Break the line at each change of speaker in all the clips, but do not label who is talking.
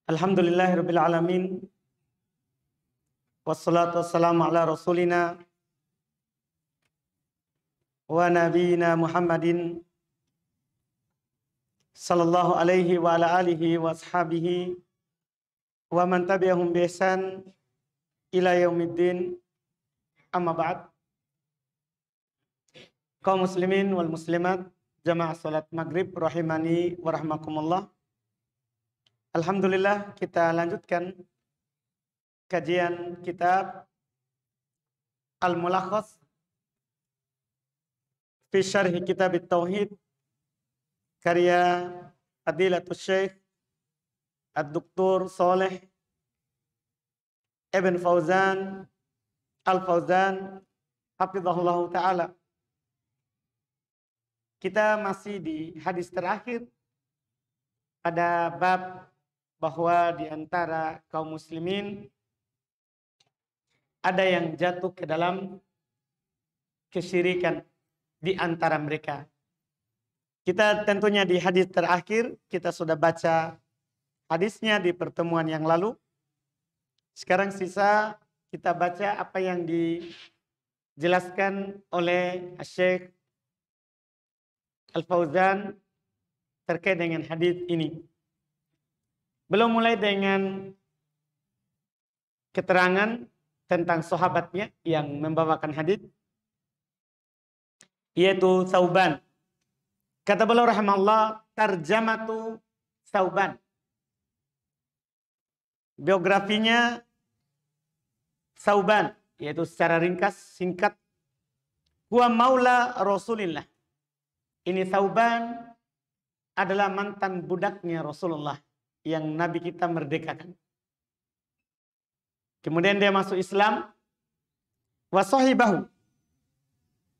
Alhamdulillahirabbil alamin. Wassalatu wassalamu ala rasulina wa nabiyina Muhammadin sallallahu alaihi wa ala alihi wa ashabihi wa man tabi'ahum bi ihsan ila yaumiddin. Amma ba'd. Kaum muslimin wal muslimat, jamaah salat maghrib rahimani wa rahmakumullah. Alhamdulillah, kita lanjutkan kajian kitab Al-Mulakhas fi Syarh Kitab At-Tauhid karya Fadilatul Syekh Ad-Doktor Shalih Ibn Fauzan Al-Fauzan hafizahullah ta'ala. Kita masih di hadis terakhir pada bab bahwa di antara kaum muslimin ada yang jatuh ke dalam kesyirikan di antara mereka. Kita tentunya di hadis terakhir, kita sudah baca hadisnya di pertemuan yang lalu. Sekarang sisa kita baca apa yang dijelaskan oleh Syekh Al-Fauzan terkait dengan hadis ini. Belum mulai dengan keterangan tentang sahabatnya yang membawakan hadis, yaitu Thauban. Kata beliau rahimahullah, tarjamatu Thauban. Biografinya Thauban, yaitu secara ringkas, singkat, huwa maula Rasulillah. Ini Thauban adalah mantan budaknya Rasulullah yang Nabi kita merdekakan. Kemudian dia masuk Islam. Wa sahibahu.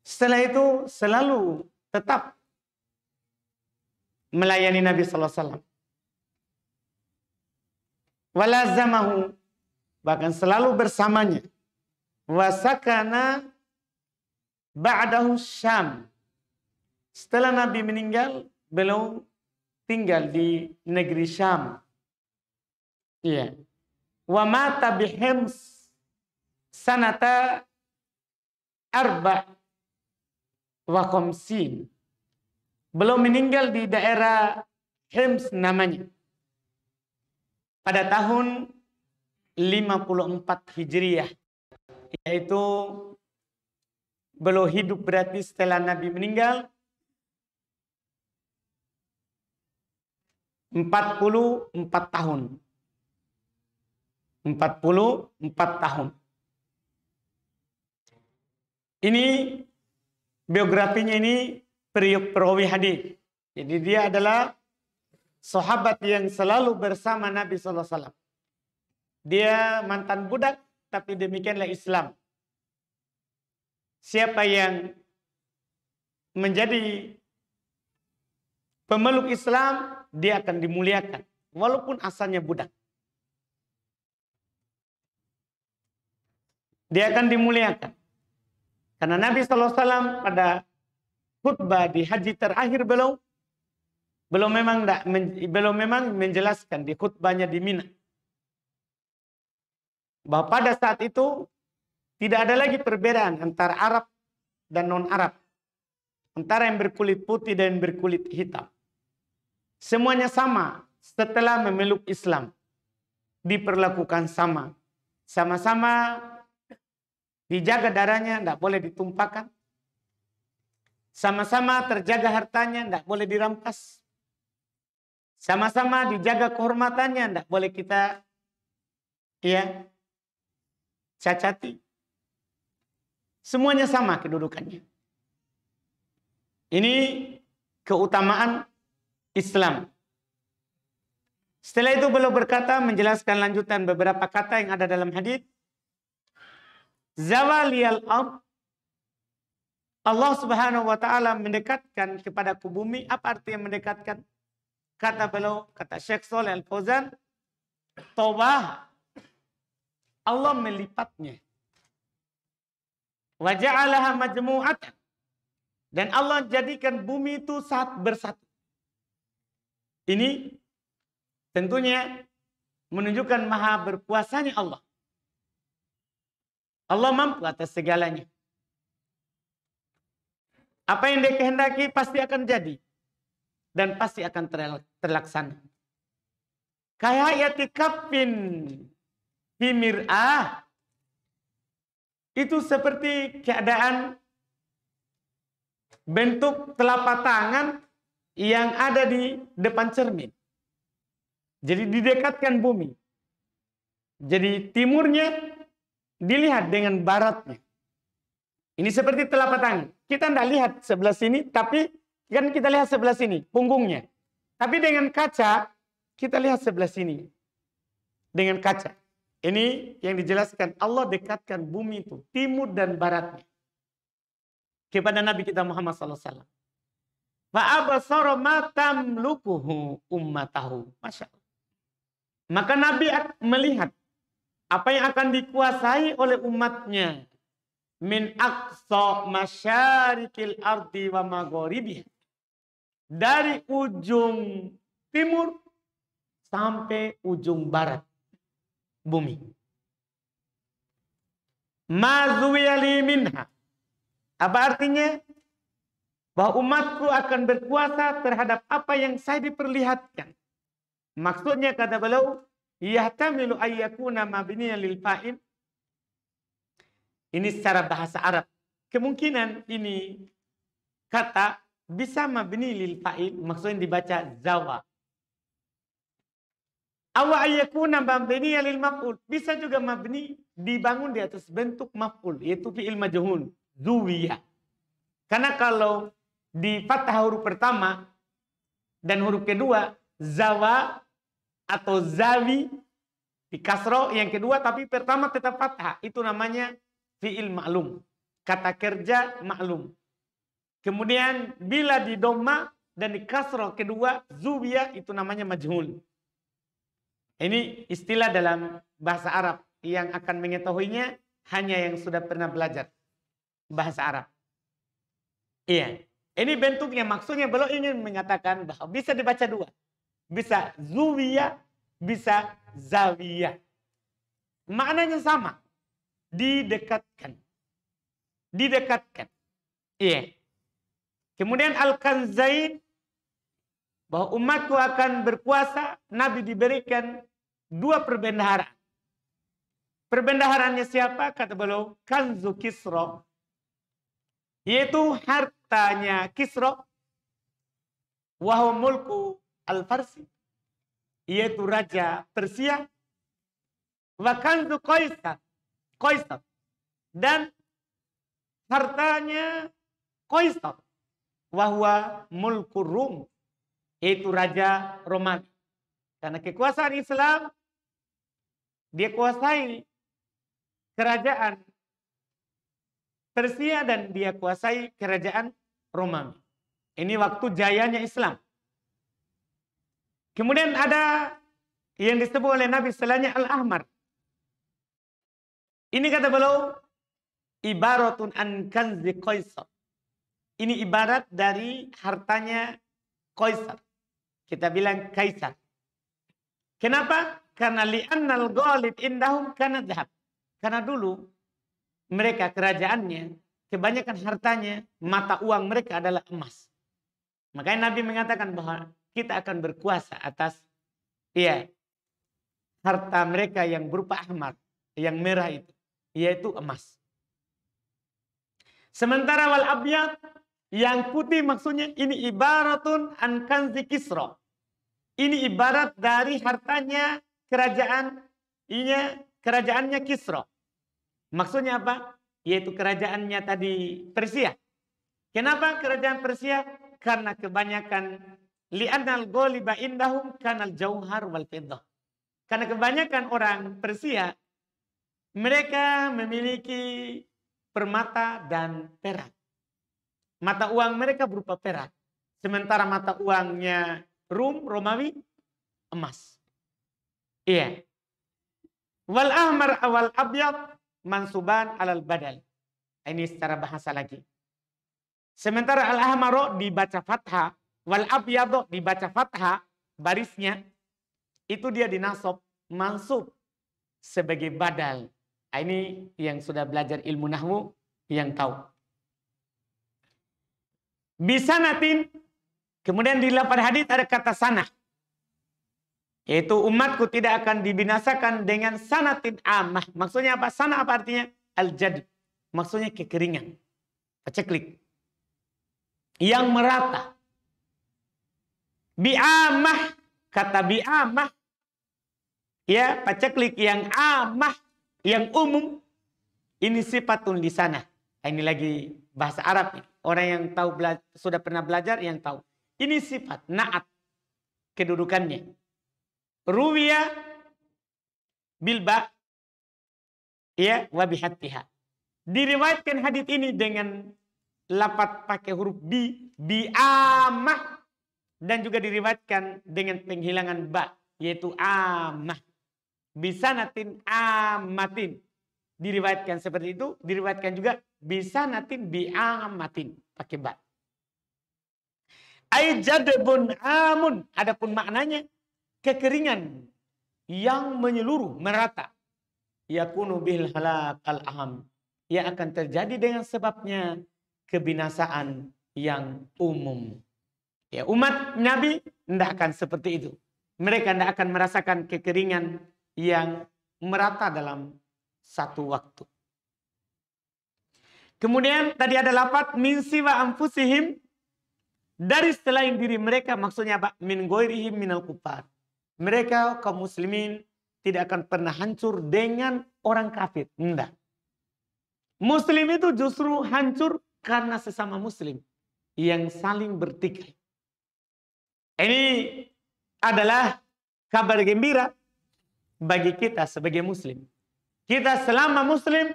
Setelah itu selalu tetap melayani Nabi sallallahu alaihi wasallam. Walazamahu, bahkan selalu bersamanya. Wa sakana ba'dahu Syam. Setelah Nabi meninggal, beliau tinggal di negeri Syam. Iya. Wa mata bihims sanata arba wa khamsin. Beliau meninggal di daerah Hims namanya. Pada tahun 54 Hijriah. Yaitu beliau hidup berarti setelah Nabi meninggal 44 tahun. 44 tahun. Ini biografinya ini perawi hadis. Jadi dia adalah sahabat yang selalu bersama Nabi sallallahu alaihi wasallam. Dia mantan budak tapi demikianlah Islam. Siapa yang menjadi pemeluk Islam, dia akan dimuliakan walaupun asalnya budak. Dia akan dimuliakan. Karena Nabi sallallahu alaihi wasallam pada khutbah di haji terakhir belum memang menjelaskan di khutbahnya di Mina bahwa pada saat itu tidak ada lagi perbedaan antara Arab dan non-Arab, antara yang berkulit putih dan yang berkulit hitam. Semuanya sama setelah memeluk Islam. Diperlakukan sama. Sama-sama dijaga darahnya, tidak boleh ditumpahkan. Sama-sama terjaga hartanya, tidak boleh dirampas. Sama-sama dijaga kehormatannya, tidak boleh kita cacati. Semuanya sama kedudukannya. Ini keutamaan Islam. Setelah itu beliau berkata, menjelaskan lanjutan beberapa kata yang ada dalam hadis. Zawaliyal ard. Allah Subhanahu wa taala mendekatkan kepadaku bumi. Apa arti yang mendekatkan? Kata beliau, kata Syekh Shalih Al-Fauzan, tawbah. Allah melipatnya. Wa ja'alaha majmu'atan. Dan Allah jadikan bumi itu bersatu. Ini tentunya menunjukkan maha berkuasanya Allah. Allah mampu atas segalanya. Apa yang dia kehendaki pasti akan jadi. Dan pasti akan terlaksana. Kayati kafin fi mir'ah. Itu seperti keadaan bentuk telapak tangan yang ada di depan cermin. Jadi didekatkan bumi. Jadi timurnya dilihat dengan baratnya. Ini seperti telapak tangan. Kita tidak lihat sebelah sini, tapi kan kita lihat sebelah sini, punggungnya. Tapi dengan kaca, kita lihat sebelah sini. Dengan kaca. Ini yang dijelaskan, Allah dekatkan bumi itu, timur dan baratnya. Kepada Nabi kita Muhammad SAW. Fa'abasara ma tamlukuhu ummatahu. Masya Allah. Maka Nabi melihat apa yang akan dikuasai oleh umatnya. Min aqsa masyarikil ardi wa magharibiha. Dari ujung timur sampai ujung barat bumi. Mazuwiyali minha. Apa artinya? Bahwa umatku akan berkuasa terhadap apa yang saya diperlihatkan. Maksudnya kata beliau, yahtamilu ayyakuna mabniyan lil fa'il. Ini secara bahasa Arab. Kemungkinan ini kata bisa mabni lil fa'il, maksudnya dibaca zawa. Aw ayyakuna mabniyan lil maf'ul, bisa juga mabni dibangun di atas bentuk maf'ul, yaitu fi'il majhul, zuwiya. Karena kalau di fathah huruf pertama dan huruf kedua zawa atau zawi di kasro yang kedua, tapi pertama tetap fathah, itu namanya fi'il ma'lum, kata kerja ma'lum. Kemudian bila di dhamma dan di kasro kedua zuwiya, itu namanya majhul. Ini istilah dalam bahasa Arab, yang akan mengetahuinya hanya yang sudah pernah belajar bahasa Arab. Iya, ini bentuknya, maksudnya beliau ingin mengatakan bahwa bisa dibaca dua. Bisa zuwiya, bisa zawiyah. Maknanya sama. Didekatkan. Didekatkan. Iya. Kemudian Al-Kanzain, bahwa umatku akan berkuasa, Nabi diberikan dua perbendaharaan. Perbendaharannya siapa? Kata beliau, Kanzu Kisra. Yaitu hartanya Kisra. Wahwa mulku Al-Farsi. Yaitu Raja Persia. Wa Kanzu Qaisar. Qaisar. Dan hartanya Qaisar. Wahwa mulku Rum. Yaitu Raja Romawi. Karena kekuasaan Islam, dia kuasai kerajaan Persia dan dia kuasai kerajaan Romawi. Ini waktu jayanya Islam. Kemudian ada yang disebut oleh Nabi istilahnya Al-Ahmar. Ini kata beliau, ibaratun an kanzi Qaisar. Ini ibarat dari hartanya Qaisar. Kita bilang Kaisar. Kenapa? Karena li'annal ghalib indahum kana dhahab. Karena dulu mereka kerajaannya, kebanyakan hartanya, mata uang mereka adalah emas. Makanya Nabi mengatakan bahwa kita akan berkuasa atas harta mereka yang berupa ahmar, yang merah itu, yaitu emas. Sementara wal abyad, yang putih maksudnya ini ibaratun an kanzi Kisra. Ini ibarat dari hartanya kerajaannya Kisra. Maksudnya apa? Yaitu kerajaannya tadi Persia. Kenapa kerajaan Persia? Karena kebanyakan li'annal ghaliba indahum kanal jauhar wal fiddah. Karena kebanyakan orang Persia mereka memiliki permata dan perak. Mata uang mereka berupa perak. Sementara mata uangnya Romawi, emas. Iya. Wal ahmar awal abyad mansuban alal badal. Ini secara bahasa lagi. Sementara al ahmaro dibaca fathah, wal abyad dibaca fathah, barisnya itu dia dinasab mansub sebagai badal. Ini yang sudah belajar ilmu nahwu yang tahu. Bisanatin, kemudian di lafaz hadis ada kata sanah. Yaitu umatku tidak akan dibinasakan dengan sanatin amah. Maksudnya apa? Sanah apa artinya? Al-jad. Maksudnya kekeringan. Paceklik. Yang merata. Bi'amah. Kata bi'amah. Ya, paceklik yang amah. Yang umum. Ini sifatun di sana. Ini lagi bahasa Arab. Orang yang tahu sudah pernah belajar yang tahu. Ini sifat. Na'at. Kedudukannya. Ruwiya bilba. Ya, wabihattiha. Diriwayatkan hadits ini dengan lafaz pakai huruf bi, bi'amah, dan juga diriwayatkan dengan penghilangan ba, yaitu amah. Bisanatin amatin. Diriwayatkan seperti itu, diriwayatkan juga bisanatin bi'amatin, pakai ba. Ai jadbun amun, adapun maknanya kekeringan yang menyeluruh, merata. Yakunu bil halak al-aham. Yang akan terjadi dengan sebabnya kebinasaan yang umum. Ya, umat Nabi tidak akan seperti itu. Mereka tidak akan merasakan kekeringan yang merata dalam satu waktu. Kemudian tadi ada lafaz min siwa anfusihim, dari selain diri mereka, maksudnya apa? Min ghairihim minal kufar. Mereka kaum muslimin tidak akan pernah hancur dengan orang kafir. Tidak. Muslim itu justru hancur karena sesama muslim yang saling bertikai. Ini adalah kabar gembira bagi kita sebagai muslim. Kita selama muslim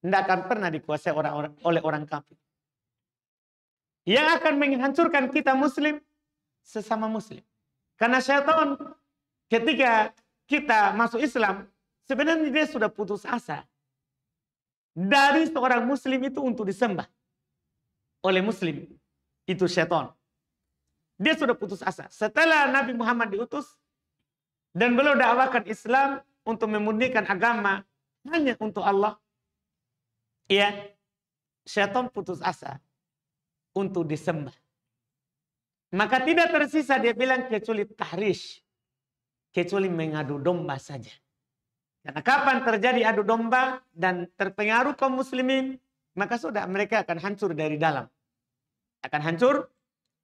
tidak akan pernah dikuasai oleh orang kafir. Yang akan menghancurkan kita muslim, sesama muslim. Karena syaitan ketika kita masuk Islam, sebenarnya dia sudah putus asa dari seorang muslim itu untuk disembah oleh muslim. Itu syaitan. Dia sudah putus asa. Setelah Nabi Muhammad diutus dan beliau dakwakan Islam untuk memurnikan agama hanya untuk Allah, ya, syaitan putus asa untuk disembah. Maka tidak tersisa dia bilang kecuali tahrish, kecuali mengadu domba saja. Karena kapan terjadi adu domba dan terpengaruh kaum muslimin, maka sudah mereka akan hancur dari dalam. Akan hancur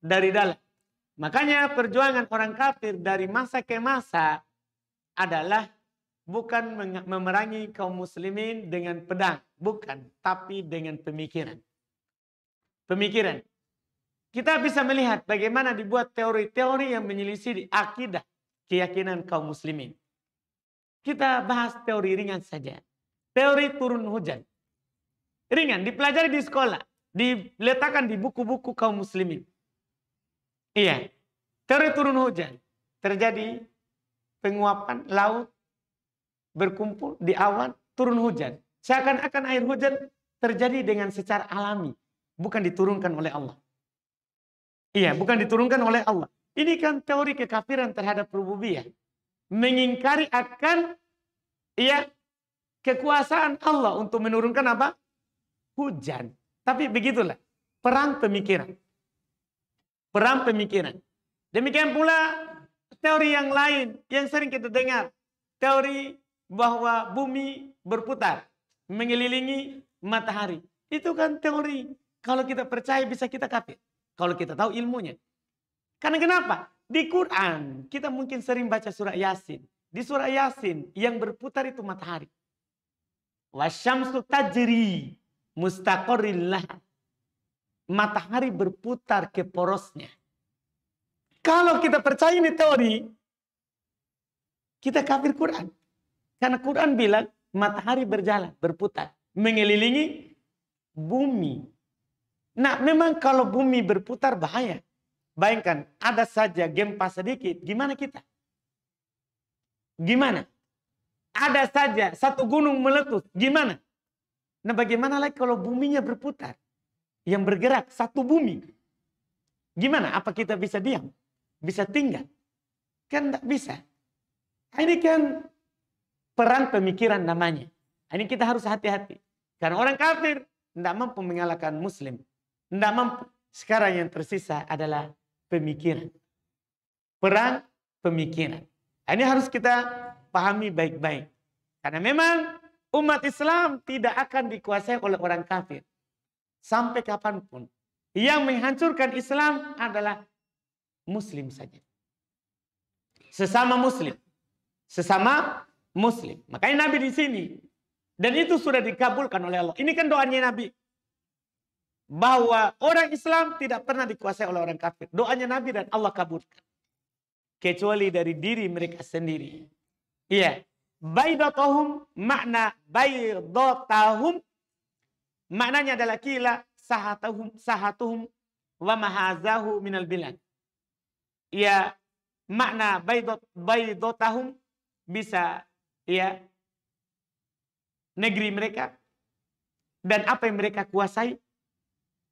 dari dalam. Makanya perjuangan orang kafir dari masa ke masa adalah bukan memerangi kaum muslimin dengan pedang. Bukan, tapi dengan pemikiran. Pemikiran. Kita bisa melihat bagaimana dibuat teori-teori yang menyelisih akidah, keyakinan kaum muslimin. Kita bahas teori ringan saja. Teori turun hujan. Ringan, dipelajari di sekolah. Diletakkan di buku-buku kaum muslimin. Iya. Teori turun hujan. Terjadi penguapan laut berkumpul di awan, turun hujan. Seakan-akan air hujan terjadi dengan secara alami. Bukan diturunkan oleh Allah. Iya, bukan diturunkan oleh Allah. Ini kan teori kekafiran terhadap rububiyah. Mengingkari akan kekuasaan Allah untuk menurunkan apa? Hujan. Tapi begitulah. Perang pemikiran. Perang pemikiran. Demikian pula teori yang lain yang sering kita dengar. Teori bahwa bumi berputar. Mengelilingi matahari. Itu kan teori. Kalau kita percaya bisa kita kafir. Kalau kita tahu ilmunya. Karena kenapa? Di Quran, kita mungkin sering baca surah Yasin. Di surah Yasin, yang berputar itu matahari. Wasyamsu tajri mustaqarrin laha. Matahari berputar ke porosnya. Kalau kita percaya ini teori, kita kafir Quran. Karena Quran bilang, matahari berjalan, berputar. Mengelilingi bumi. Nah, memang kalau bumi berputar bahaya. Bayangkan, ada saja gempa sedikit, gimana kita? Gimana? Ada saja satu gunung meletus, gimana? Nah, bagaimana lagi kalau buminya berputar? Yang bergerak, satu bumi. Gimana? Apa kita bisa diam? Bisa tinggal? Kan tidak bisa. Ini kan perang pemikiran namanya. Ini kita harus hati-hati. Karena orang kafir tidak mampu mengalahkan Muslim. Tidak mampu. Sekarang yang tersisa adalah pemikiran. Perang pemikiran. Ini harus kita pahami baik-baik. Karena memang umat Islam tidak akan dikuasai oleh orang kafir. Sampai kapanpun. Yang menghancurkan Islam adalah Muslim saja. Sesama Muslim. Sesama Muslim. Makanya Nabi di sini. Dan itu sudah dikabulkan oleh Allah. Ini kan doanya Nabi. Bahwa orang Islam tidak pernah dikuasai oleh orang kafir. Doanya Nabi dan Allah kabulkan. Kecuali dari diri mereka sendiri. Iya. Baydatuhum makna baydatuhum. Maknanya adalah kila sahatuhum wa mahazahu minal bilad. Iya. Makna baydatuhum bisa ya negeri mereka. Dan apa yang mereka kuasai.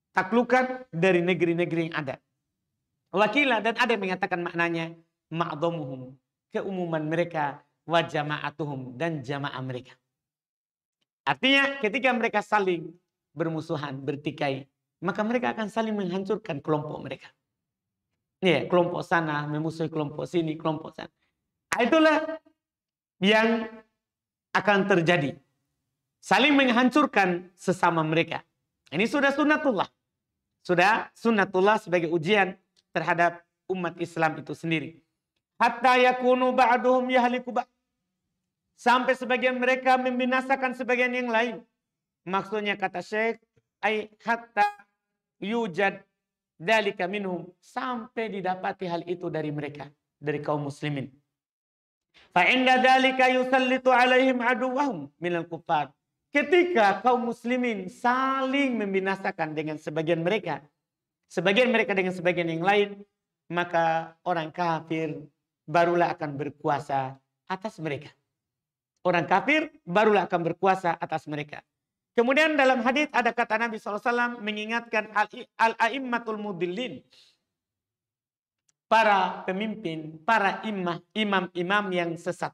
Taklukan dari negeri-negeri yang ada. Wakila dan ada yang mengatakan maknanya ma'dhamuhum, keumuman mereka, wa jama'atuhum dan jamaah mereka. Artinya ketika mereka saling bermusuhan, bertikai, maka mereka akan saling menghancurkan kelompok mereka. Ya, kelompok sana memusuhi kelompok sini, kelompok sana. Itulah yang akan terjadi. Saling menghancurkan sesama mereka. Ini sudah sunnatullah. Sudah sunnatullah sebagai ujian terhadap umat Islam itu sendiri. Hatta yakunu ba'duhum yahliku ba'd. Sampai sebagian mereka membinasakan sebagian yang lain. Maksudnya kata Syekh, ay hatta yujad dalika minhum. Sampai didapati hal itu dari mereka. Dari kaum muslimin. Fa inda dalika yusallitu alaihim aduwahum minal kuffar. Ketika kaum muslimin saling membinasakan dengan sebagian mereka dengan sebagian yang lain, maka orang kafir barulah akan berkuasa atas mereka. Orang kafir barulah akan berkuasa atas mereka. Kemudian dalam hadis ada kata Nabi SAW mengingatkan al-a'immatul mudillin. Para pemimpin, para imam-imam yang sesat.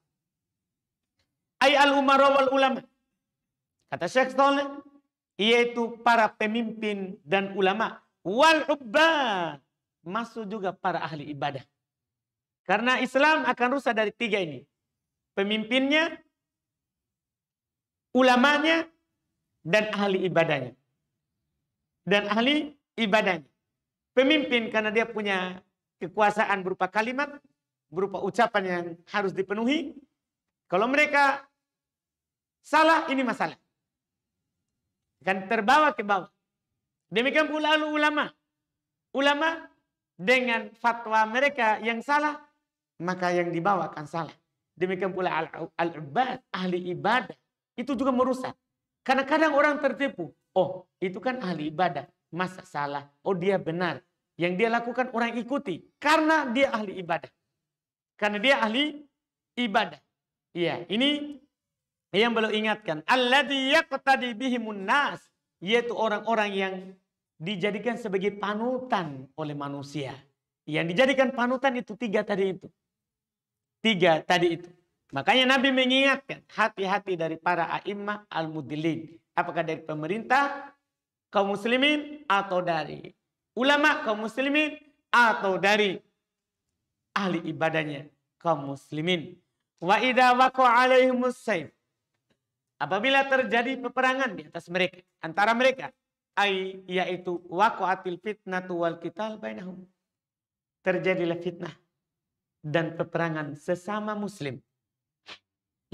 Ay al-umara wal ulama. Kata Syekh Saleh, yaitu para pemimpin dan ulama. Wal ubbad, masuk juga para ahli ibadah. Karena Islam akan rusak dari tiga ini. Pemimpinnya, ulamanya, dan ahli ibadahnya. Dan ahli ibadahnya. Pemimpin karena dia punya kekuasaan berupa kalimat, berupa ucapan yang harus dipenuhi. Kalau mereka salah, ini masalah. Akan terbawa ke bawah. Demikian pula ulama. Ulama dengan fatwa mereka yang salah, maka yang dibawa akan salah. Demikian pula al-ibad, ahli ibadah. Itu juga merusak. Karena kadang orang tertipu. Oh, itu kan ahli ibadah. Masa salah? Oh, dia benar. Yang dia lakukan orang ikuti. Karena dia ahli ibadah. Karena dia ahli ibadah. Iya, ini yang beliau ingatkan. Alladzi yaqtadi bihimun nas. Yaitu orang-orang yang dijadikan sebagai panutan oleh manusia. Yang dijadikan panutan itu tiga tadi itu. Tiga tadi itu. Makanya Nabi mengingatkan. Hati-hati dari para a'immah al-mudillin. Apakah dari pemerintah kaum muslimin. Atau dari ulama kaum muslimin. Atau dari ahli ibadahnya kaum muslimin. Wa idza waqa'a alaihimus sayf. Apabila terjadi peperangan di atas mereka, antara mereka, yaitu waqa'atil fitnatu wal qital bainahum. Terjadilah fitnah dan peperangan sesama muslim.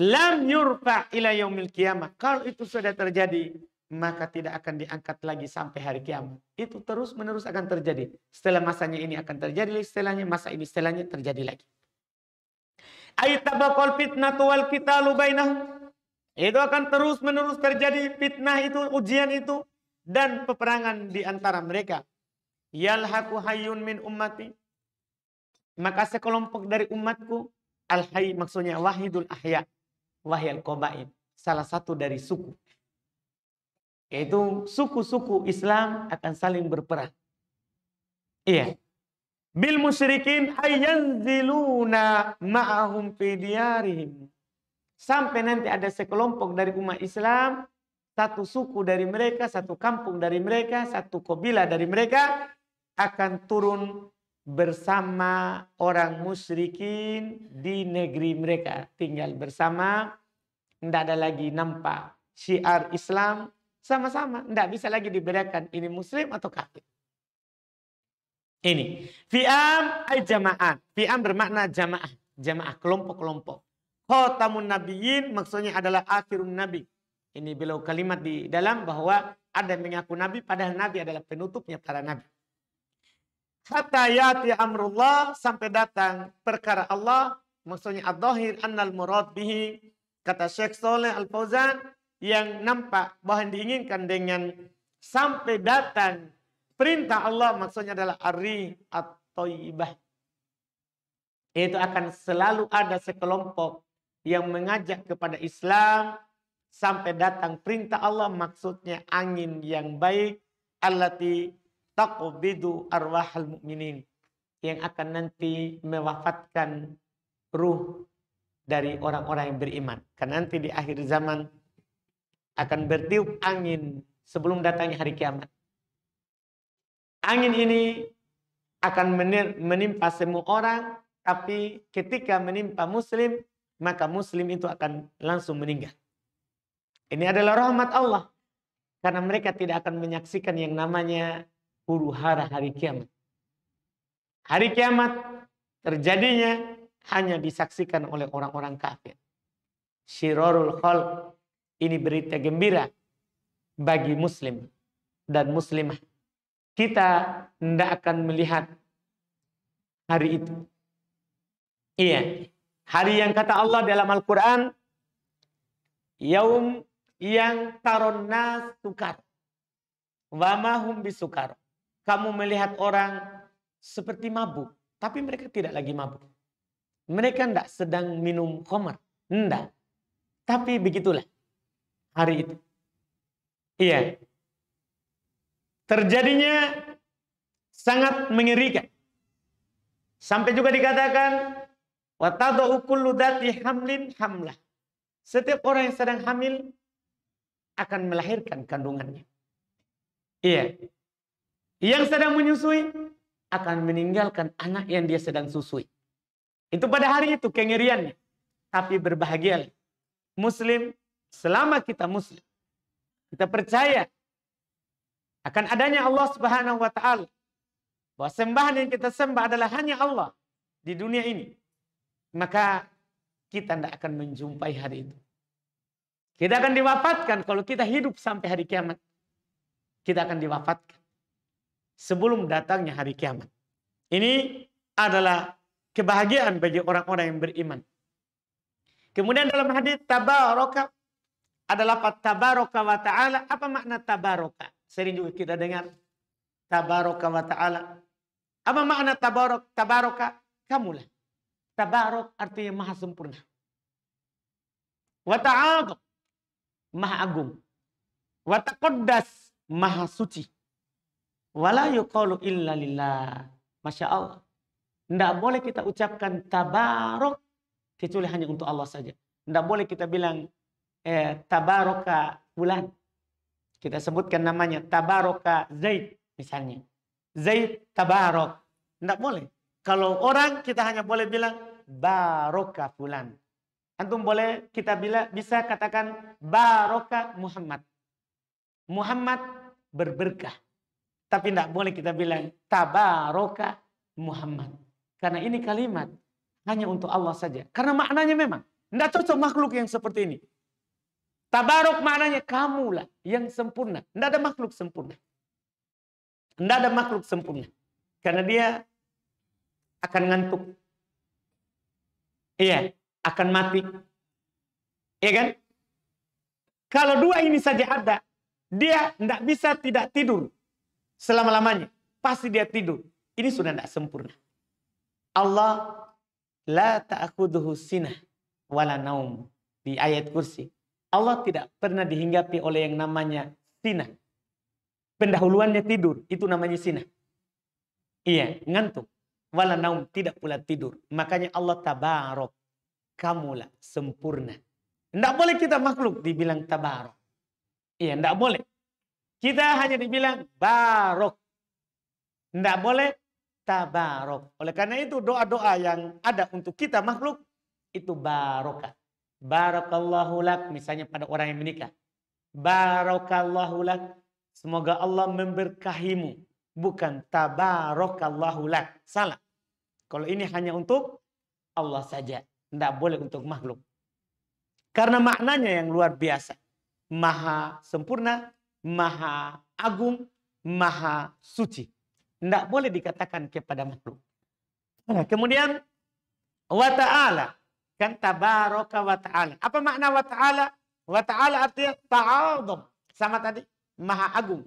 Lam yurfa ila yaumil qiyamah. Kalau itu sudah terjadi, maka tidak akan diangkat lagi sampai hari kiamat. Itu terus-menerus akan terjadi. Setelah masanya ini akan terjadi, setelahnya masa ini setelahnya terjadi lagi. Aitabaqal fitnatu wal qitalu bainahum. Itu akan terus-menerus terjadi fitnah itu, ujian itu. Dan peperangan di antara mereka. Yalhaqu hayyun min ummati. Maka sekelompok dari umatku. Al-hayy maksudnya wahidul ahya. Wahyal qabail. Salah satu dari suku. Yaitu suku-suku Islam akan saling berperang. Iya. Bil musyrikin ayyanziluna ma'ahum fi diyarihim. sampai nanti ada sekelompok dari umat Islam, satu suku dari mereka, satu kampung dari mereka, satu kabilah dari mereka akan turun bersama orang musyrikin di negeri mereka. Tinggal bersama, tidak ada lagi nampak syiar Islam, sama-sama. Tidak bisa lagi dibedakan ini muslim atau kafir. Ini. Fi'am ay jama'at. Fi'am bermakna jamaah. Jamaah, kelompok-kelompok. Khatamun nabiyyin maksudnya adalah akhirun nabi. Ini beliau kalimat di dalam bahwa ada yang mengaku nabi, padahal nabi adalah penutupnya para nabi. Hatta yati amrullah, sampai datang perkara Allah, maksudnya ad-dhahir annal murad bihi, kata Syekh Saleh Al-Fauzan, yang nampak bahwa yang diinginkan dengan sampai datang perintah Allah maksudnya adalah ari at-thayyibah. Itu akan selalu ada sekelompok yang mengajak kepada Islam sampai datang perintah Allah, maksudnya angin yang baik, allati taqbidu arwahal mu'minin, yang akan nanti mewafatkan ruh dari orang-orang yang beriman. Karena nanti di akhir zaman akan bertiup angin sebelum datangnya hari kiamat. Angin ini akan menimpa semua orang, tapi ketika menimpa muslim, maka muslim itu akan langsung meninggal. Ini adalah rahmat Allah. Karena mereka tidak akan menyaksikan yang namanya huru-hara hari kiamat. Hari kiamat terjadinya hanya disaksikan oleh orang-orang kafir. Syirarul khalq, ini berita gembira bagi muslim dan muslimah. Kita tidak akan melihat hari itu. Iya. Hari yang kata Allah dalam Al-Quran, yaum yang taron nas sukar, wa ma hum bisukar. Kamu melihat orang seperti mabuk, tapi mereka tidak lagi mabuk. Mereka tidak sedang minum khamar, tidak. Tapi begitulah hari itu. Iya. Terjadinya sangat mengerikan. Sampai juga dikatakan wa tadau kullu dzati hamlin hamlah. Setiap orang yang sedang hamil akan melahirkan kandungannya. Iya. Yang sedang menyusui akan meninggalkan anak yang dia sedang susui. Itu pada hari itu kengeriannya. Tapi berbahagialah muslim, selama kita muslim, kita percaya akan adanya Allah Subhanahu wa taala, bahwa sembahan yang kita sembah adalah hanya Allah di dunia ini, maka kita tidak akan menjumpai hari itu. Kita akan diwafatkan kalau kita hidup sampai hari kiamat. Kita akan diwafatkan sebelum datangnya hari kiamat. Ini adalah kebahagiaan bagi orang-orang yang beriman. Kemudian dalam hadis tabaraka, adalah tabaraka wa ta'ala. Apa makna tabaraka? Sering juga kita dengar tabaraka wa ta'ala. Apa makna tabaraka? Kamulah. Tabarok artinya maha sempurna. Wa ta'ala, maha agung. Wa taqaddas, maha suci. Wala yuqalu illa lillah. Masya Allah. Tidak boleh kita ucapkan tabarok kecuali hanya untuk Allah saja. Tidak boleh kita bilang tabaroka fulan. Kita sebutkan namanya tabaroka Zaid misalnya. Zaid tabarok. Tidak boleh. Kalau orang kita hanya boleh bilang baroka fulan. Antum boleh kita bisa katakan baroka Muhammad. Muhammad berberkah. Tapi tidak boleh kita bilang tabaroka Muhammad. Karena ini kalimat hanya untuk Allah saja. Karena maknanya memang tidak cocok makhluk yang seperti ini. Tabarok maknanya kamulah yang sempurna. Tidak ada makhluk sempurna. Tidak ada makhluk sempurna. Karena dia akan ngantuk. Iya, akan mati. Iya kan? Kalau dua ini saja ada, dia tidak bisa tidak tidur selama-lamanya. Pasti dia tidur. Ini sudah tidak sempurna. Allah la ta'khudhuhu sinah wala naum. Di ayat kursi. Allah tidak pernah dihinggapi oleh yang namanya sinah. Pendahuluannya tidur. Itu namanya sinah. Iya, ngantuk. Wala naum, tidak pula tidur. Makanya Allah tabarok. Kamulah sempurna. Tidak boleh kita makhluk dibilang tabarok. Iya, tidak boleh. Kita hanya dibilang barok. Tidak boleh tabarok. Oleh karena itu doa-doa yang ada untuk kita makhluk itu barokah. Barakallahu lak, misalnya pada orang yang menikah. Barakallahu lak, semoga Allah memberkahimu. Bukan tabarakallahu lak. Salah. Kalau ini hanya untuk Allah saja. Tidak boleh untuk makhluk. Karena maknanya yang luar biasa. Maha sempurna, maha agung, maha suci. Tidak boleh dikatakan kepada makhluk. Nah, kemudian wa ta'ala. Kan tabaraka wa ta'ala. Apa makna wa ta'ala? Wa ta'ala artinya ta'adham. Sama tadi. Maha agung.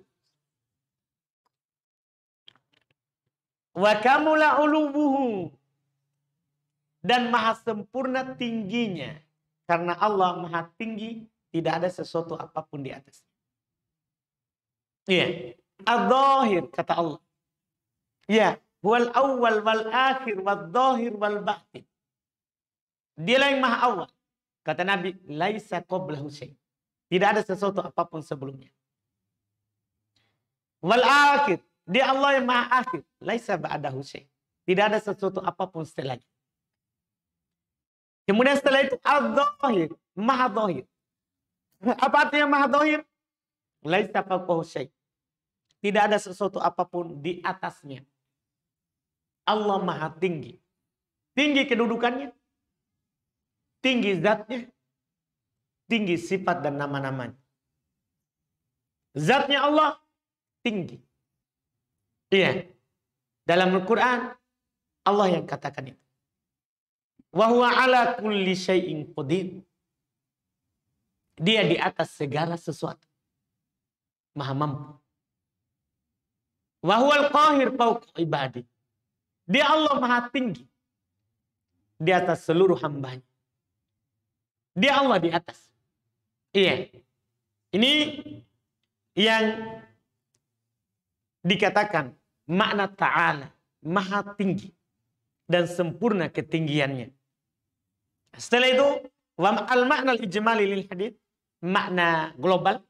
Wa kamula ulubuhu. Dan maha sempurna tingginya. Karena Allah maha tinggi. Tidak ada sesuatu apapun di atasnya. Iya. Al-Zahir kata Allah. Ya. Wal awal wal akhir wal zahir wal batin. Dialah yang maha awal. Kata Nabi. Laisa qablahu syai'. Tidak ada sesuatu apapun sebelumnya. Wal akhir. Dia Allah yang maha akhir. Laisa ba'dahu syai'. Tidak ada sesuatu apapun setelahnya. Kemudian setelah itu al-zahir. Maha zahir. Apa artinya maha zahir? Laisa fawqahu syai'. Tidak ada sesuatu apapun di atasnya. Allah maha tinggi. Tinggi kedudukannya. Tinggi zatnya. Tinggi sifat dan nama-namanya. Zatnya Allah tinggi. Iya. Dalam Al-Quran Allah yang katakan itu. Wa huwa ala kulli syai'in qadir. Dia di atas segala sesuatu. Maha mampu. Wa huwal qahir fawqa ibadi. Dia Allah maha tinggi. Di atas seluruh hambanya. Dia Allah di atas. Iya. Ini yang dikatakan makna ta'ala. Maha tinggi. Dan sempurna ketinggiannya. Setelah itu, al-makna al-ijmali lil hadith. Makna global.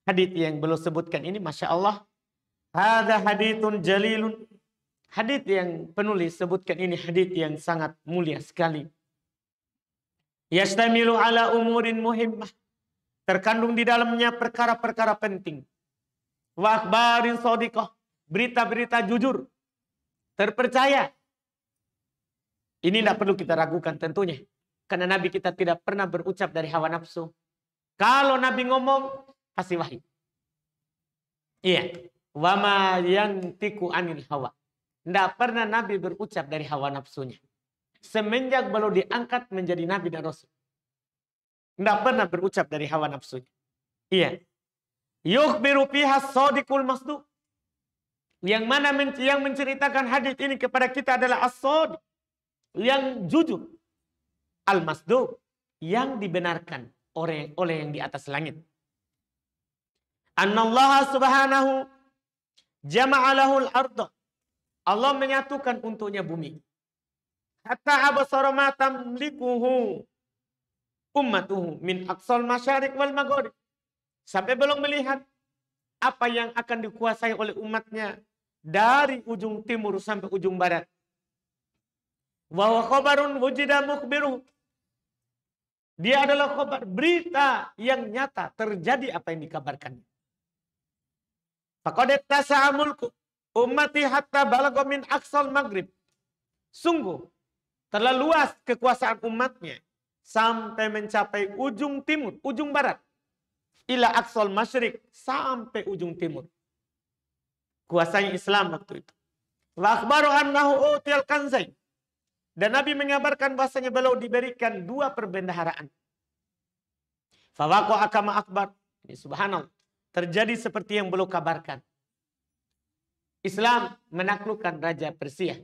Hadith yang belum sebutkan ini, Masya Allah. Hadha hadithun jalilun. Hadith yang penulis sebutkan ini hadith yang sangat mulia sekali. Yastamilu ala umurin muhimmah. Terkandung di dalamnya perkara-perkara penting. Wa akhbarin shadiqah. Berita-berita jujur. Terpercaya. Ini tidak perlu kita ragukan tentunya. Karena Nabi kita tidak pernah berucap dari hawa nafsu. Kalau Nabi ngomong, pasti wahyu. Iya. Wa ma yantiqu anil hawa. Tidak pernah Nabi berucap dari hawa nafsunya. Semenjak belum diangkat menjadi Nabi dan Rasul. Tidak pernah berucap dari hawa nafsunya. Iya. Yukhbiru fiha as-sadiqul masduq. Yang mana yang menceritakan hadis ini kepada kita adalah as-sadiq. Yang jujur. Al-masduq. Yang dibenarkan oleh yang di atas langit. Annallaha subhanahu jama'alahul arda. Allah menyatukan untuknya bumi. Hatta abasara ma tamlikuhu ummatuhu min aqsal masyariq wal maghrib. Sampai belum melihat apa yang akan dikuasai oleh umatnya dari ujung timur sampai ujung barat. Wa huwa khabarun wujida mukhbiruhu. Dia adalah khabar, berita yang nyata terjadi apa yang dikabarkannya. Faqad tasa'a mulku ummati hatta balagha min aqsal maghrib. Sungguh telah luas kekuasaan umatnya sampai mencapai ujung timur, ujung barat. Ila aqsal masyriq, sampai ujung timur. Kuasanya Islam waktu itu. Wa akhbaru annahu utiyal kanzain. Dan Nabi mengabarkan bahasanya beliau diberikan 2 perbendaharaan. Fawaqa'a kama akbar. Ini subhanallah. Terjadi seperti yang beliau kabarkan. Islam menaklukkan Raja Persia.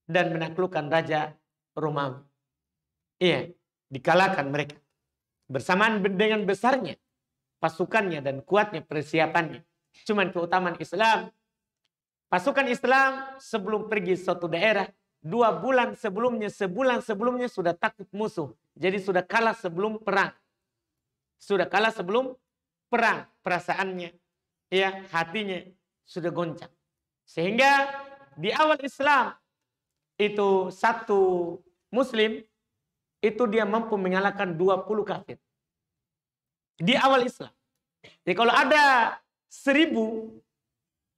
Dan menaklukkan Raja Romawi. Iya, dikalahkan mereka. Bersamaan dengan besarnya pasukannya dan kuatnya persiapannya. Cuman keutamaan Islam. Pasukan Islam sebelum pergi suatu daerah 2 bulan sebelumnya, sebulan sebelumnya sudah takut musuh. Jadi sudah kalah sebelum perang. Sudah kalah sebelum perang. Perasaannya, ya, hatinya sudah goncang. Sehingga di awal Islam itu satu muslim itu dia mampu mengalahkan 20 kafir. Di awal Islam. Jadi kalau ada 1000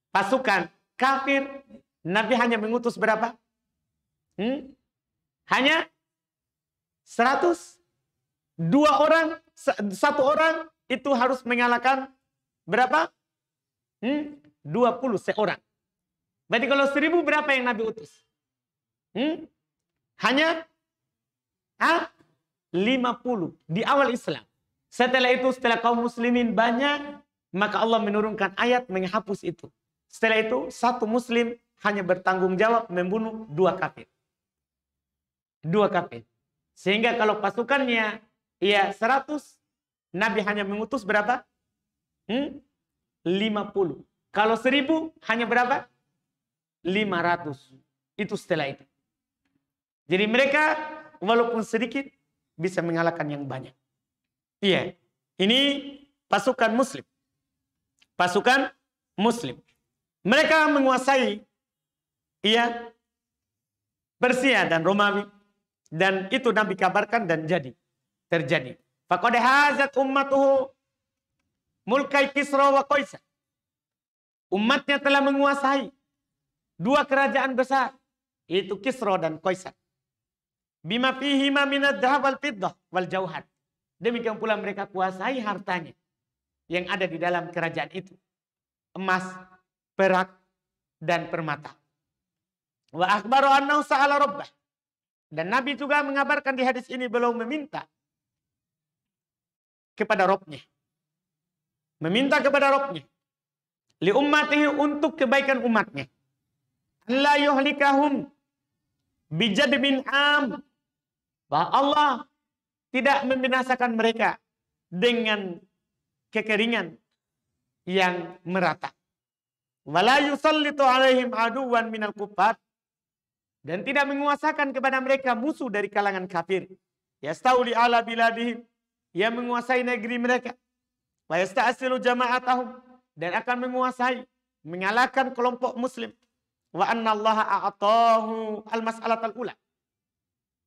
pasukan kafir, Nabi hanya mengutus berapa? Hanya 100. 2 orang, 1 orang itu harus mengalahkan berapa? 20 seorang. Berarti kalau 1000 berapa yang Nabi utus? Hanya 50 di awal Islam. Setelah itu, setelah kaum muslimin banyak, maka Allah menurunkan ayat menghapus itu. Setelah itu, 1 muslim hanya bertanggung jawab membunuh 2 kafir. 2 kafir. Sehingga kalau pasukannya 100, Nabi hanya mengutus berapa? 50. Kalau 1000 hanya berapa? 500. Itu setelah itu. Jadi mereka walaupun sedikit bisa mengalahkan yang banyak. Iya. Ini pasukan muslim. Pasukan muslim. Mereka menguasai Persia dan Romawi. Dan itu Nabi kabarkan dan terjadi. Faqad hazat ummatuhu mulkai Kisra wa Qaisar. Umatnya telah menguasai 2 kerajaan besar, yaitu Kisra dan Qaisar. Bima fihima minad dhahab wal fiddah wal jauhar. Demikian pula mereka kuasai hartanya yang ada di dalam kerajaan itu. Emas, perak, dan permata. Wa akhbaru annahu sa'ala rabbah. Dan Nabi juga mengabarkan di hadis ini beliau meminta kepada Rabbnya. Meminta kepada Rabbnya. Li ummatihi, untuk kebaikan umatnya. La yuhlikahum bijadbin am. Bahwa Allah tidak membinasakan mereka dengan kekeringan yang merata. Wala yusallitu alaihim aduwan minal kuffar. Dan tidak menguasakan kepada mereka musuh dari kalangan kafir. Yastauli ala biladihim, yang menguasai negeri mereka. Wa yasta'asilu jama'atahum, dan akan menguasai, mengalahkan kelompok muslim. Wa anna allaha a'atahu al-mas'alatal ula.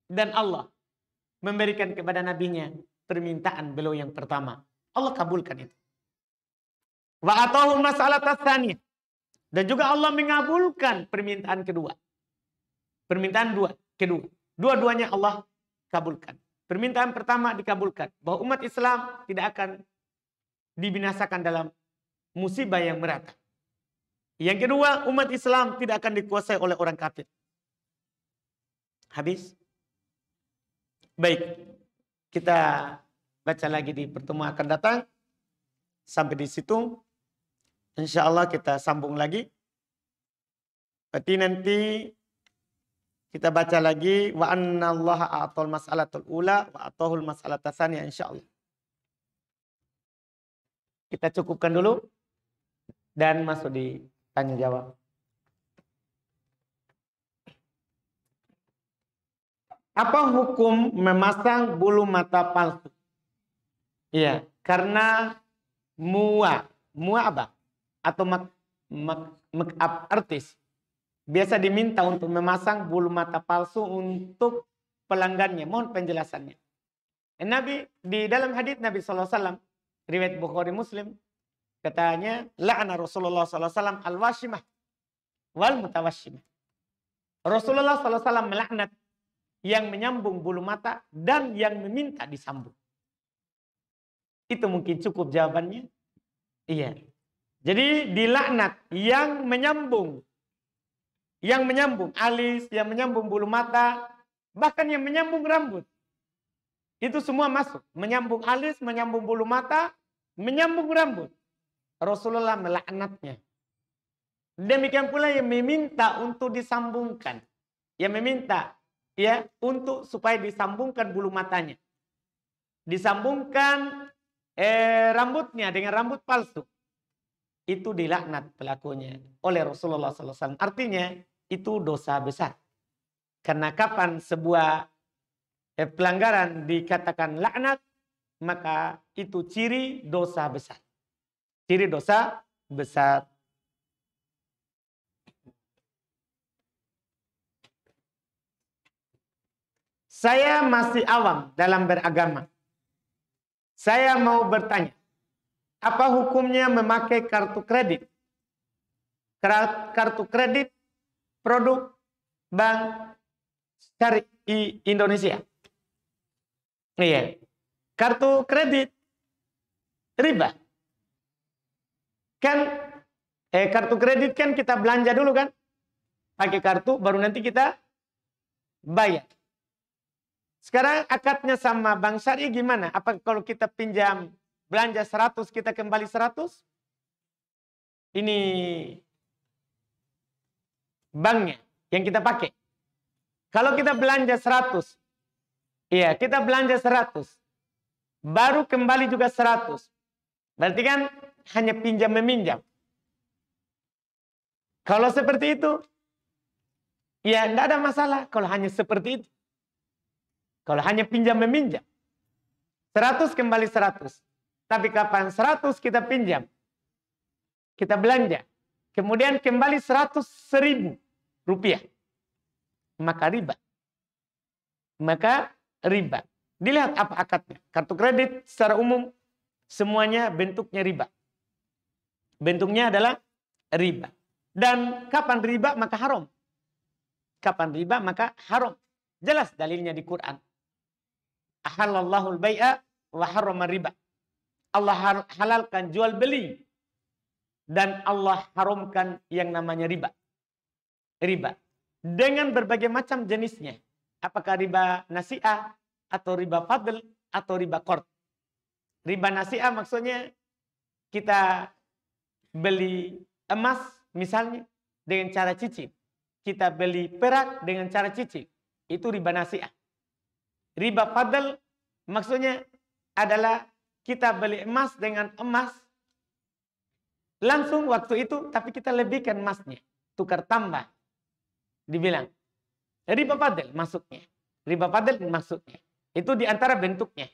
Dan Allah memberikan kepada nabinya permintaan beliau yang pertama. Allah kabulkan itu. Wa a'atahu al-mas'alatal tsaniyah. Dan juga Allah mengabulkan permintaan kedua. Permintaan kedua. Dua-duanya Allah kabulkan. Permintaan pertama dikabulkan. Bahwa umat Islam tidak akan dibinasakan dalam musibah yang merata. Yang kedua, umat Islam tidak akan dikuasai oleh orang kafir. Habis? Baik. Kita baca lagi di pertemuan akan datang. Sampai di situ. Insya Allah kita sambung lagi. Berarti nanti kita baca lagi wa anna allaha a'tal mas'alatul ula wa atahul mas'alatas tsaniyah insyaallah. Kita cukupkan dulu dan masuk di tanya jawab. Apa hukum memasang bulu mata palsu? Iya, karena mua apa? Atau make-up artis biasa diminta untuk memasang bulu mata palsu untuk pelanggannya. Mohon penjelasannya. Nabi di dalam hadits Nabi SAW, riwayat Bukhari Muslim, katanya la'ana Rasulullah SAW al-washimah wal mutawashimah. Rasulullah SAW melaknat yang menyambung bulu mata dan yang meminta disambung. Itu mungkin cukup jawabannya. Iya. Jadi dilaknat yang menyambung alis, yang menyambung bulu mata, bahkan yang menyambung rambut. Itu semua masuk. Menyambung alis, menyambung bulu mata, menyambung rambut. Rasulullah melaknatnya. Demikian pula yang meminta untuk disambungkan. Yang meminta untuk supaya disambungkan bulu matanya. Disambungkan rambutnya dengan rambut palsu. Itu dilaknat pelakunya oleh Rasulullah SAW. Artinya itu dosa besar. Karena kapan sebuah pelanggaran dikatakan laknat, maka itu ciri dosa besar. Ciri dosa besar. Saya masih awam dalam beragama. Saya mau bertanya, apa hukumnya memakai kartu kredit? Kartu kredit produk Bank Syariah Indonesia. Iya. Kartu kredit riba. Kan kartu kredit kan kita belanja dulu kan? Pakai kartu baru nanti kita bayar. Sekarang akadnya sama Bank Syariah gimana? Apa kalau kita pinjam belanja 100 kita kembali 100? Ini banknya yang kita pakai. Kalau kita belanja 100, iya kita belanja 100, baru kembali juga 100. Berarti kan hanya pinjam meminjam. Kalau seperti itu, ya tidak ada masalah kalau hanya seperti itu. Kalau hanya pinjam meminjam. 100 kembali 100. Tapi kapan 100 kita pinjam, kita belanja, kemudian kembali 100.000 rupiah, maka riba. Maka riba. Dilihat apa akadnya. Kartu kredit secara umum semuanya bentuknya riba. Bentuknya adalah riba. Dan kapan riba maka haram. Kapan riba maka haram. Jelas dalilnya di Quran. Ahallallahu al-bai'a wa harrama riba. Allah halalkan jual beli dan Allah haramkan yang namanya riba. Riba dengan berbagai macam jenisnya. Apakah riba nasi'ah atau riba fadl atau riba qard. Riba nasi'ah maksudnya kita beli emas misalnya dengan cara cicil. Kita beli perak dengan cara cicil. Itu riba nasi'ah. Riba fadl maksudnya adalah kita beli emas dengan emas langsung waktu itu, tapi kita lebihkan emasnya. Tukar tambah. Dibilang. Riba fadl maksudnya. Riba fadl maksudnya. Itu diantara bentuknya.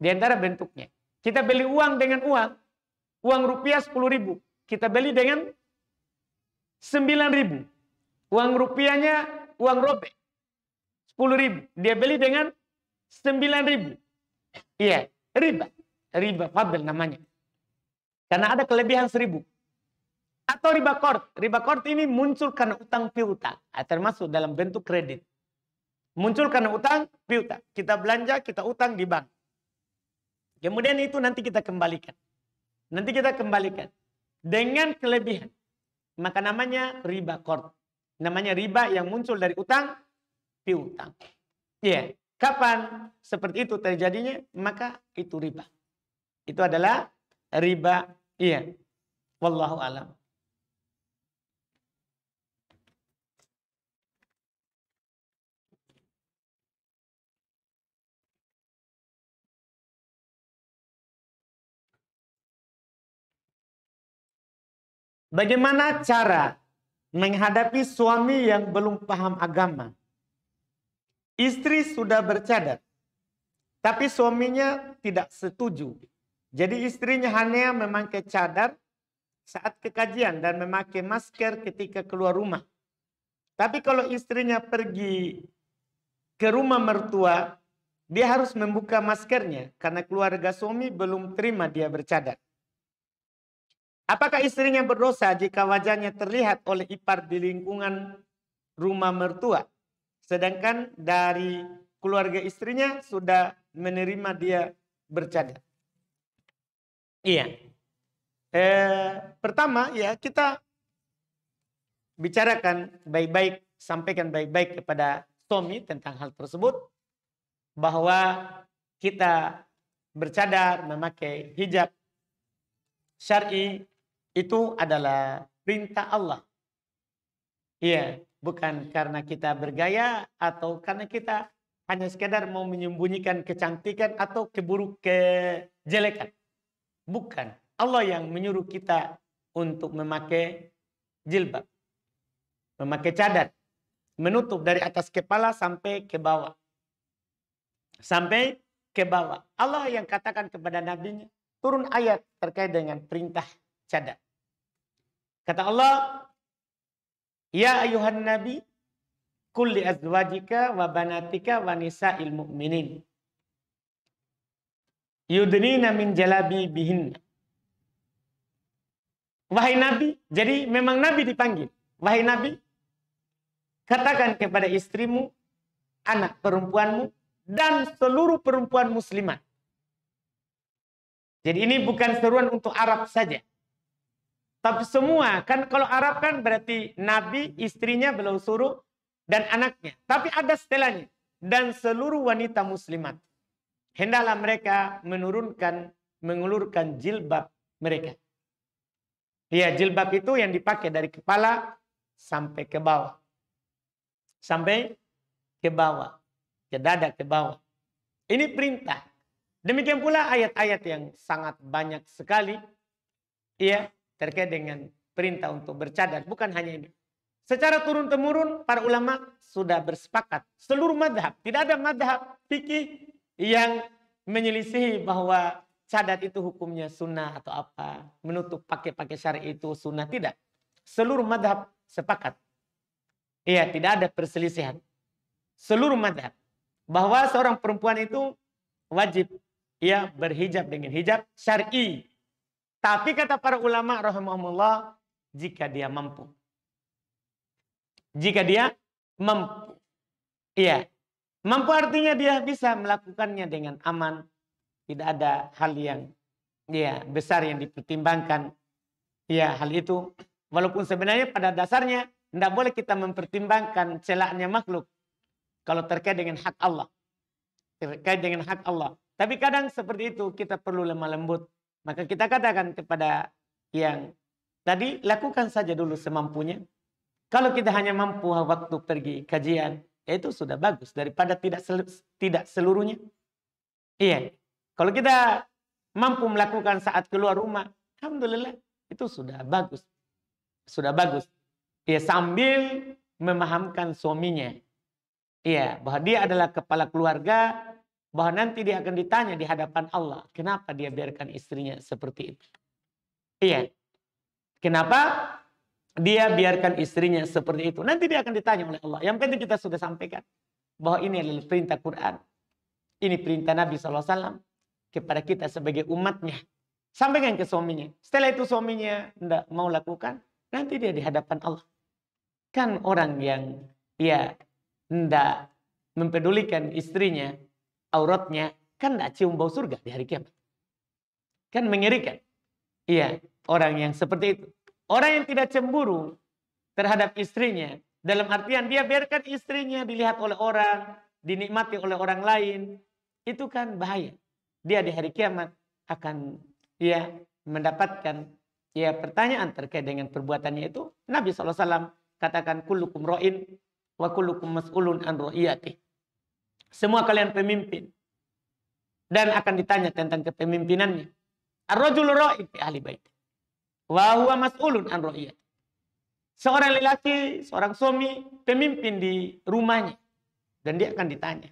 Diantara bentuknya. Kita beli uang dengan uang. Uang rupiah 10.000. Kita beli dengan 9.000. Uang rupiahnya uang robek. 10.000. Dia beli dengan 9.000. Iya, riba. Riba fadl namanya. Karena ada kelebihan 1.000. Atau riba qard. Riba qard ini muncul karena utang piutang. Termasuk dalam bentuk kredit. Muncul karena utang piutang. Kita belanja, kita utang di bank. Kemudian itu nanti kita kembalikan. Nanti kita kembalikan. Dengan kelebihan. Maka namanya riba qard. Namanya riba yang muncul dari utang piutang. Iya. Kapan seperti itu terjadinya, maka itu riba. Itu adalah riba. Iya. Wallahu a'lam. Bagaimana cara menghadapi suami yang belum paham agama? Istri sudah bercadar, tapi suaminya tidak setuju. Jadi istrinya hanya memakai cadar saat kekajian dan memakai masker ketika keluar rumah. Tapi kalau istrinya pergi ke rumah mertua, dia harus membuka maskernya karena keluarga suami belum terima dia bercadar. Apakah istrinya berdosa jika wajahnya terlihat oleh ipar di lingkungan rumah mertua? Sedangkan dari keluarga istrinya sudah menerima dia bercadar. Iya. Pertama ya kita bicarakan baik-baik, sampaikan baik-baik kepada suami tentang hal tersebut. Bahwa kita bercadar, memakai hijab syar'i itu adalah perintah Allah. Iya, bukan karena kita bergaya atau karena kita hanya sekedar mau menyembunyikan kecantikan atau kejelekan. Bukan. Allah yang menyuruh kita untuk memakai jilbab. Memakai cadar. Menutup dari atas kepala sampai ke bawah. Sampai ke bawah. Allah yang katakan kepada nabinya, turun ayat terkait dengan perintah cadar. Kata Allah, ya ayuhan nabi, qul li azwajika wa banatika wa nisa'il mu'minin yudnina min jalabibihinna. Wahai nabi, jadi memang nabi dipanggil. Wahai nabi, katakan kepada istrimu, anak perempuanmu, dan seluruh perempuan muslimat. Jadi ini bukan seruan untuk Arab saja. Tapi semua, kan kalau Arab kan berarti nabi, istrinya belum suruh, dan anaknya. Tapi ada setelahnya. Dan seluruh wanita muslimat. Hendaklah mereka mengulurkan jilbab mereka. Ya, jilbab itu yang dipakai dari kepala sampai ke bawah. Sampai ke bawah. Ke dada ke bawah. Ini perintah. Demikian pula ayat-ayat yang sangat banyak sekali. Ya, terkait dengan perintah untuk bercadar. Bukan hanya ini. Secara turun-temurun para ulama sudah bersepakat. Seluruh madhab. Tidak ada madhab fikih yang menyelisihi bahwa cadar itu hukumnya sunnah atau apa. Menutup pakai syar'i itu sunnah. Tidak. Seluruh madhab sepakat. Iya, tidak ada perselisihan. Seluruh madhab. Bahwa seorang perempuan itu wajib ya berhijab dengan hijab syar'i. Tapi kata para ulama rahimahumullah, jika dia mampu. Jika dia mampu. Iya. Mampu artinya dia bisa melakukannya dengan aman. Tidak ada hal yang ya besar yang dipertimbangkan. Ya, hal itu. Walaupun sebenarnya pada dasarnya tidak boleh kita mempertimbangkan celaknya makhluk. Kalau terkait dengan hak Allah. Terkait dengan hak Allah. Tapi kadang seperti itu kita perlu lemah lembut. Maka kita katakan kepada yang tadi, lakukan saja dulu semampunya. Kalau kita hanya mampu waktu pergi kajian, ya itu sudah bagus. Daripada tidak seluruhnya. Iya. Kalau kita mampu melakukan saat keluar rumah, alhamdulillah, itu sudah bagus. Sudah bagus. Ya, sambil memahamkan suaminya. Iya, bahwa dia adalah kepala keluarga, bahwa nanti dia akan ditanya di hadapan Allah. Kenapa dia biarkan istrinya seperti itu? Iya. Kenapa dia biarkan istrinya seperti itu? Nanti dia akan ditanya oleh Allah. Yang penting kita sudah sampaikan. Bahwa ini adalah perintah Quran. Ini perintah Nabi SAW. Kepada kita sebagai umatnya. Sampaikan ke suaminya. Setelah itu suaminya tidak mau lakukan. Nanti dia di hadapan Allah. Kan orang yang ya tidak mempedulikan istrinya, auratnya, kan tidak cium bau surga di hari kiamat. Kan mengerikan. Iya, orang yang seperti itu. Orang yang tidak cemburu terhadap istrinya. Dalam artian dia biarkan istrinya dilihat oleh orang, dinikmati oleh orang lain. Itu kan bahaya. Dia di hari kiamat akan ya mendapatkan ya pertanyaan terkait dengan perbuatannya itu. Nabi SAW katakan kullukum ra'in wa kullukum mas'ulun an ra'iyati. Semua kalian pemimpin. Dan akan ditanya tentang kepemimpinannya. Ar-rajulu ra'in fi ahli bait. Wa huwa mas'ulun an ra'iyati. Seorang lelaki, seorang suami, pemimpin di rumahnya. Dan dia akan ditanya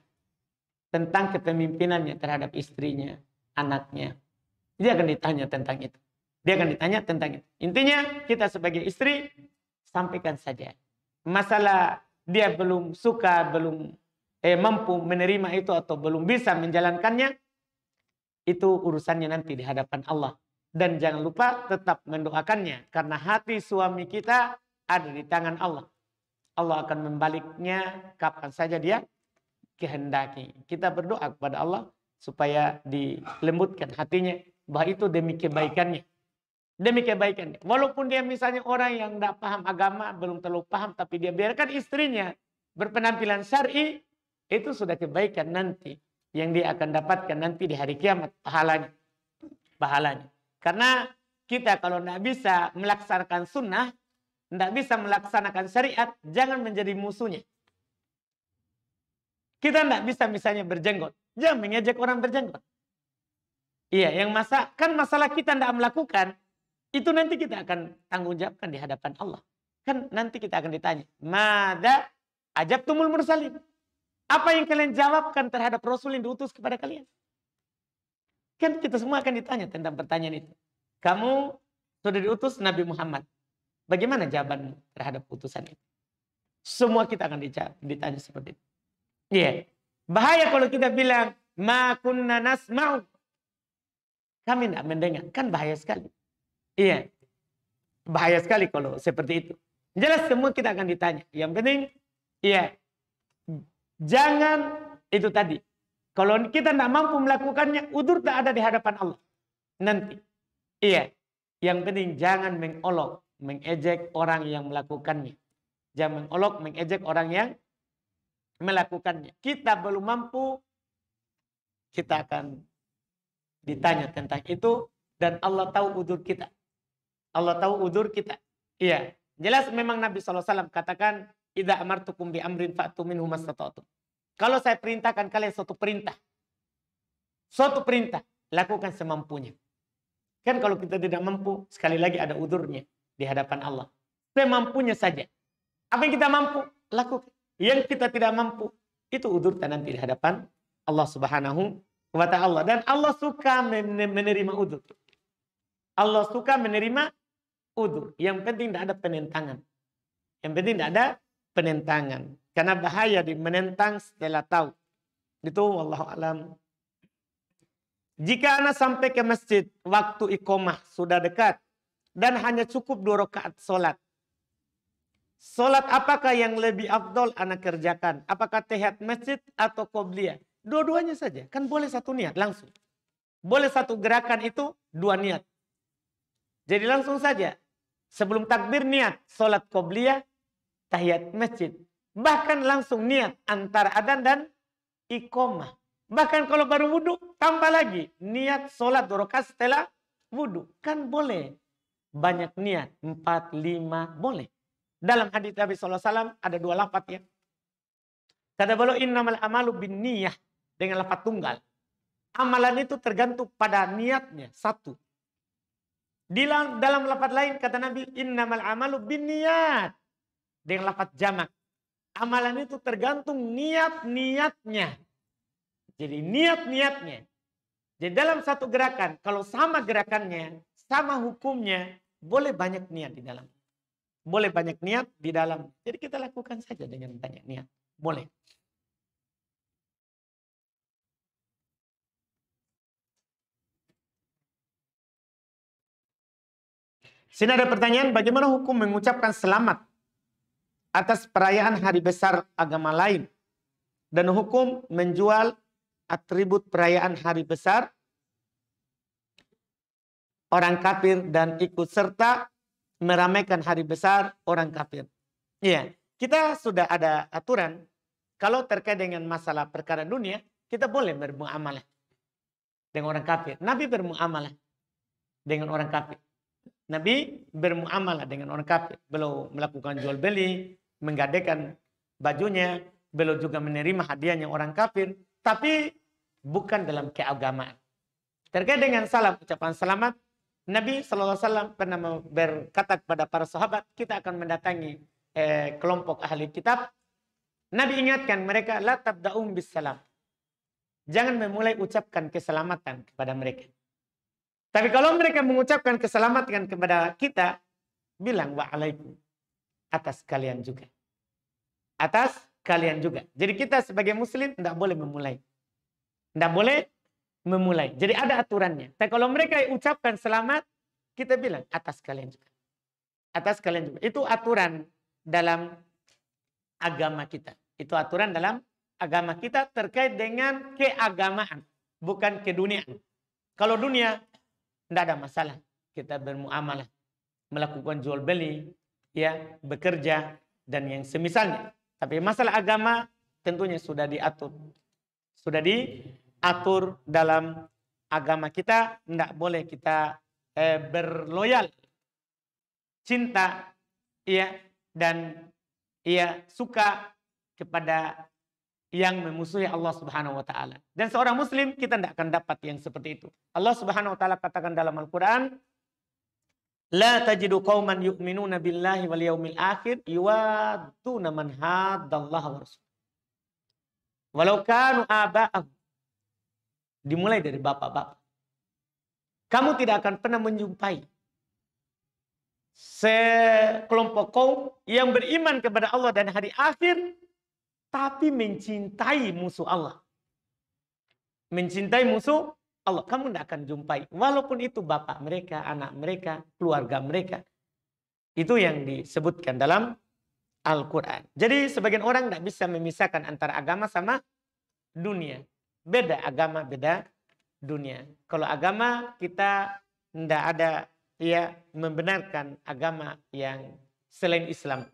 tentang kepemimpinannya terhadap istrinya, anaknya. Dia akan ditanya tentang itu. Dia akan ditanya tentang itu. Intinya kita sebagai istri, sampaikan saja. Masalah dia belum suka, belum mampu menerima itu atau belum bisa menjalankannya, itu urusannya nanti di hadapan Allah. Dan jangan lupa tetap mendoakannya. Karena hati suami kita ada di tangan Allah. Allah akan membaliknya kapan saja dia kehendaki. Kita berdoa kepada Allah supaya dilembutkan hatinya. Bahwa itu demi kebaikannya. Demi kebaikannya. Walaupun dia misalnya orang yang tidak paham agama, belum terlalu paham, tapi dia biarkan istrinya berpenampilan syar'i, itu sudah kebaikan nanti. Yang dia akan dapatkan nanti di hari kiamat. Pahalanya. Pahalanya. Karena kita kalau tidak bisa melaksanakan sunnah, tidak bisa melaksanakan syariat, jangan menjadi musuhnya. Kita tidak bisa misalnya berjenggot. Jangan mengejek orang berjenggot. Iya, yang kan masalah kita tidak melakukan, itu nanti kita akan tanggung jawabkan di hadapan Allah. Kan nanti kita akan ditanya, Mada Ajabtumul mursalin. Apa yang kalian jawabkan terhadap Rasul yang diutus kepada kalian? Kan kita semua akan ditanya tentang pertanyaan itu. Kamu sudah diutus Nabi Muhammad. Bagaimana jawabanmu terhadap utusan itu? Semua kita akan ditanya seperti itu. Iya. Bahaya kalau kita bilang, ma kunna nasma'u. Kami tidak mendengar. Kan bahaya sekali. Iya. Bahaya sekali kalau seperti itu. Jelas semua kita akan ditanya. Yang penting, iya. Jangan itu tadi. Kalau kita tidak mampu melakukannya, udzur tak ada di hadapan Allah. Nanti. Iya. Yang penting jangan mengolok, mengejek orang yang melakukannya. Jangan mengolok, mengejek orang yang melakukannya. Kita belum mampu, kita akan ditanya tentang itu. Dan Allah tahu udzur kita. Allah tahu udzur kita. Iya. Jelas memang Nabi SAW katakan, idza amartukum bi amrin fa'tu minhu mastata'tum. Kalau saya perintahkan kalian suatu perintah, lakukan semampunya. Kan kalau kita tidak mampu, sekali lagi ada udzurnya di hadapan Allah. Semampunya saja. Apa yang kita mampu, lakukan. Yang kita tidak mampu, itu udzur nanti di hadapan Allah Subhanahu wa ta'ala. Dan Allah suka menerima udzur. Allah suka menerima udzur. Yang penting tidak ada penentangan. Yang penting tidak ada penentangan. Karena bahaya di menentang setelah tahu. Itu wallahu alam. Jika anak sampai ke masjid, waktu iqamah sudah dekat. Dan hanya cukup 2 rakaat sholat. Sholat apakah yang lebih afdol anak kerjakan? Apakah tahiyat masjid atau qobliyah? Dua-duanya saja. Kan boleh satu niat langsung. Boleh satu gerakan itu 2 niat. Jadi langsung saja. Sebelum takbir niat sholat qobliyah, tahiyat masjid. Bahkan langsung niat antara adzan dan iqamah. Bahkan kalau baru wudhu, tambah lagi. Niat sholat 2 rakaat setelah wudhu. Kan boleh. Banyak niat. 4, 5, boleh. Dalam hadits Nabi SAW ada 2 lafaz ya. Kata beliau, innamal amalu bin niyah. Dengan lafaz tunggal. Amalan itu tergantung pada niatnya. 1. Dalam lafaz lain kata Nabi, innamal amalu bin niyat. Dengan lafaz jamak. Amalan itu tergantung niat-niatnya. Jadi niat-niatnya. Jadi dalam satu gerakan, kalau sama gerakannya, sama hukumnya, boleh banyak niat di dalam. Boleh banyak niat di dalam. Jadi kita lakukan saja dengan banyak niat. Boleh. Sini ada pertanyaan, bagaimana hukum mengucapkan selamat atas perayaan hari besar agama lain? Dan hukum menjual atribut perayaan hari besar orang kafir dan ikut serta meramaikan hari besar orang kafir. Iya, kita sudah ada aturan kalau terkait dengan masalah perkara dunia, kita boleh bermuamalah dengan orang kafir. Nabi bermuamalah dengan orang kafir. Nabi bermuamalah dengan orang kafir. Beliau melakukan jual beli, menggadekan bajunya, beliau juga menerima hadiahnya orang kafir, tapi bukan dalam keagamaan. Terkait dengan salam, ucapan selamat, Nabi SAW pernah berkata kepada para sahabat, kita akan mendatangi kelompok ahli kitab. Nabi ingatkan mereka, la tabda'um bis salam. Jangan memulai ucapkan keselamatan kepada mereka. Tapi kalau mereka mengucapkan keselamatan kepada kita, bilang wa'alaikum. Atas kalian juga. Atas kalian juga. Jadi kita sebagai muslim tidak boleh memulai. Tidak boleh memulai. Jadi ada aturannya. Tapi kalau mereka ucapkan selamat, kita bilang atas kalian juga. Atas kalian juga. Itu aturan dalam agama kita. Itu aturan dalam agama kita terkait dengan keagamaan. Bukan keduniaan. Kalau dunia, tidak ada masalah. Kita bermuamalah. Melakukan jual beli. Ya, bekerja. Dan yang semisalnya. Tapi masalah agama tentunya sudah diatur. Sudah diatur dalam agama kita. Tidak boleh kita berloyal. Cinta. Ya, dan suka kepada yang memusuhi Allah Subhanahu wa taala. Dan seorang muslim kita tidak akan dapat yang seperti itu. Allah Subhanahu wa taala katakan dalam Al-Qur'an, La tajidu qauman yu'minuna billahi wal yaumil akhir yuwadduna man haddallaha wa rasul. Walau kanu aba'ahum. Dimulai dari bapak-bapak. Kamu tidak akan pernah menjumpai sekelompok kaum yang beriman kepada Allah dan hari akhir, tapi mencintai musuh Allah. Mencintai musuh Allah. Kamu tidak akan jumpai. Walaupun itu bapak mereka, anak mereka, keluarga mereka. Itu yang disebutkan dalam Al-Quran. Jadi sebagian orang tidak bisa memisahkan antara agama sama dunia. Beda agama, beda dunia. Kalau agama kita tidak ada ya membenarkan agama yang selain Islam.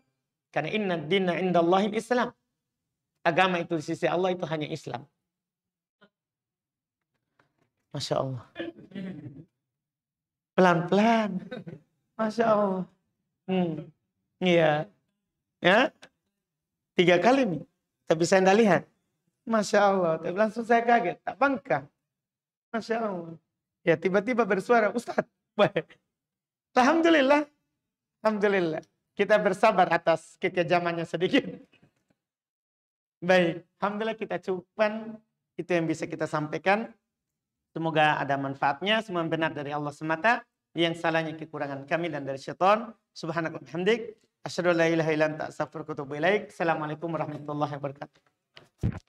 Karena inna dina indallahi Islam. Agama itu di sisi Allah itu hanya Islam. Masya Allah. Pelan-pelan. Masya Allah. Iya. Ya. 3 kali nih. Tapi saya tidak lihat. Masya Allah. Tapi langsung saya kaget. Tak bangka. Masya Allah. Ya tiba-tiba bersuara. Ustaz. Alhamdulillah. Alhamdulillah. Kita bersabar atas kekejamannya sedikit. Baik. Alhamdulillah kita cukupkan. Itu yang bisa kita sampaikan. Semoga ada manfaatnya. Semua benar dari Allah semata. Yang salahnya kekurangan kami dan dari syaitan. Subhanallah hamdik. Asyhadu an la ilaha illa anta astaghfiruka wa atubu ilaik. Assalamualaikum warahmatullahi wabarakatuh.